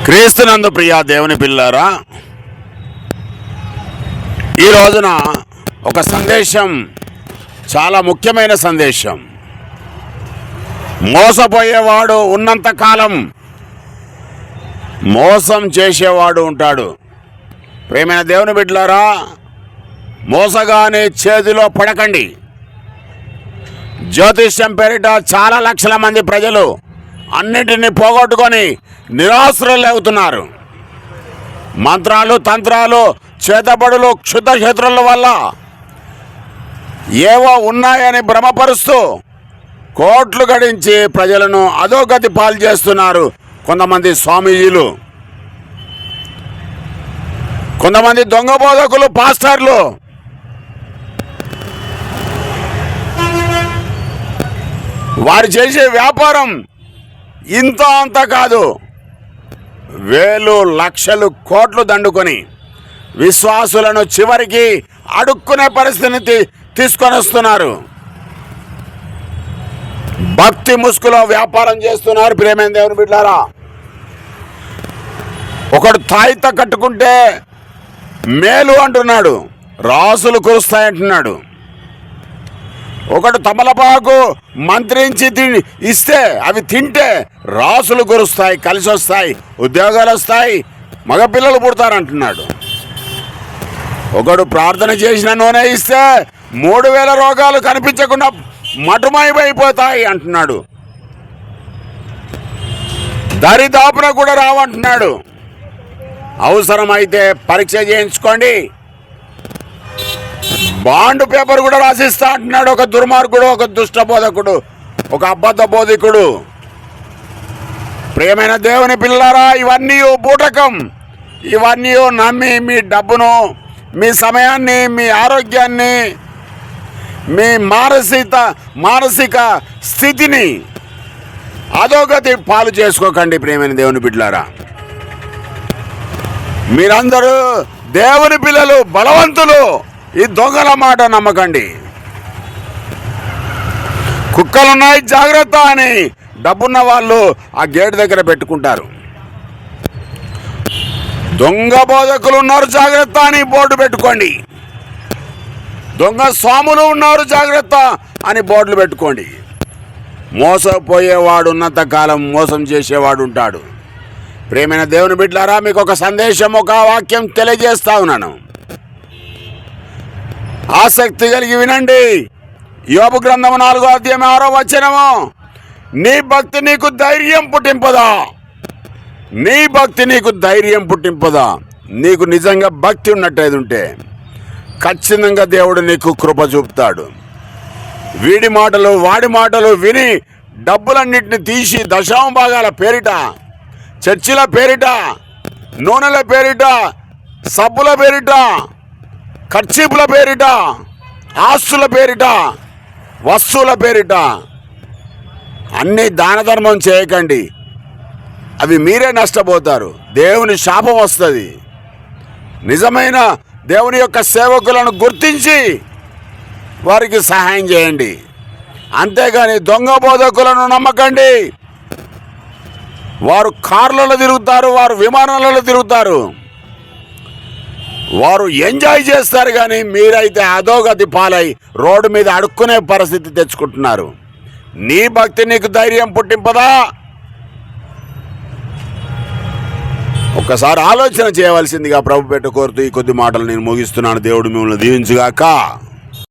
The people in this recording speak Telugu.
క్రీస్తునందు ప్రియ దేవుని పిల్లారా, ఈ రోజున ఒక సందేశం, చాలా ముఖ్యమైన సందేశం. మోసపోయేవాడు ఉన్నంతకాలం మోసం చేసేవాడు ఉంటాడు. ప్రియమైన దేవుని బిడ్డలారా, మోసగాని చేతిలో పడకండి. జ్యోతిష్యం పేరిట చాలా లక్షల మంది ప్రజలు అన్నింటినీ పోగొట్టుకొని నిరాశ్రయులు అవుతున్నారు. మంత్రాలు, తంత్రాలు, చేతబడులు, క్షుద్ర శత్రువుల వల్ల ఏవో ఉన్నాయని భ్రమపరుస్తూ కోట్లు గడించి ప్రజలను అధోగతి పాలు చేస్తున్నారు కొంతమంది స్వామీజీలు, కొంతమంది దొంగ బోధకులు, పాస్టర్లు. వారు చేసే వ్యాపారం ఇంత అంత కాదు, వేలు లక్షలు కోట్లు దండుకొని విశ్వాసులను చివరికి అడుక్కునే పరిస్థితిని తీసుకొని వస్తున్నారు. భక్తి ముసుగులో వ్యాపారం చేస్తున్నారు. ప్రియమైన దేవుని బిడ్డలారా, ఒకడు తాయిత కట్టుకుంటే మేలు అంటున్నాడు, రాసులు కురుస్తాయంటున్నాడు. ఒకడు తమలపాకు మంత్రించి ఇస్తే అవి తింటే రాసులు కురుస్తాయి, కలిసి వస్తాయి, ఉద్యోగాలు వస్తాయి, మగపిల్లలు పుడతారంటున్నాడు. ఒకడు ప్రార్థన చేసిన నూనె ఇస్తే 3000 రోగాలు కనిపించకుండా మటుమైపోతాయి అంటున్నాడు. దరిదాపున కూడా రావంటున్నాడు. అవసరమైతే పరీక్ష చేయించుకోండి, బాండ్ పేపర్ కూడా రాసిస్తా అంటున్నాడు. ఒక దుర్మార్గుడు, ఒక దుష్ట బోధకుడు, ఒక అబద్ధ బోధకుడు. ప్రియమైన దేవుని పిల్లారా, ఇవన్నీ బూటకం. ఇవన్నీ నమ్మి మీ డబ్బును, మీ సమయాన్ని, మీ ఆరోగ్యాన్ని, మీ మానసిక స్థితిని అధోగతి పాలు చేసుకోకండి. ప్రియమైన దేవుని బిడ్డలారా, మీరందరూ దేవుని పిల్లలు, బలవంతులు. ఈ దొంగల మాట నమ్మకండి. కుక్కలున్నాయి జాగ్రత్త అని డబ్బున్న వాళ్ళు ఆ గేట్ దగ్గర పెట్టుకుంటారు. దొంగ బోధకులు ఉన్నారు జాగ్రత్త అని బోర్డు పెట్టుకోండి. దొంగ స్వాములు ఉన్నారు జాగ్రత్త అని బోర్డులు పెట్టుకోండి. మోసపోయేవాడు ఉన్నంత కాలం మోసం చేసేవాడు ఉంటాడు. ప్రియమైన దేవుని బిడ్డలారా, మీకు ఒక సందేశం, ఒక వాక్యం తెలియజేస్తా ఉన్నాను. ఆసక్తి కలిగి వినండి. యోబు గ్రంథము 4వ అధ్యాయం 6వ వచనము. నీ భక్తి నీకు ధైర్యం పుట్టింపదా? నీ భక్తి నీకు ధైర్యం పుట్టింపదా? నీకు నిజంగా భక్తి ఉన్నట్టయితే ఉంటే ఖచ్చితంగా దేవుడు నీకు కృప చూపుతాడు. వీడి మాటలు, వాడి మాటలు విని డబ్బులన్నింటిని తీసి దశమ భాగాల పేరిట, చర్చిల పేరిట, నూనెల పేరిట, సబ్బుల పేరిట, ఖర్చీపుల పేరిట, ఆస్తుల పేరిట, వస్తువుల పేరిట అన్నీ దాన ధర్మం చేయకండి. అవి మీరే నష్టపోతారు. దేవుని శాపం వస్తుంది. నిజమైన దేవుని యొక్క సేవకులను గుర్తించి వారికి సహాయం చేయండి. అంతేగాని దొంగ బోధకులను నమ్మకండి. వారు కార్లలో తిరుగుతారు, వారు విమానాలలో తిరుగుతారు, వారు ఎంజాయ్ చేస్తారు. కానీ మీరైతే అధోగతి పాలై రోడ్డు మీద అడుక్కునే పరిస్థితి తెచ్చుకుంటున్నారు. నీ భక్తి నీకు ధైర్యం పుట్టింపదా? ఒక్కసారి ఆలోచన చేయవలసిందిగా ప్రభు పెట్ట కోరుతూ ఈ కొద్ది మాటలు నేను ముగిస్తున్నాను. దేవుడు మిమ్మల్ని దీవించుగాక.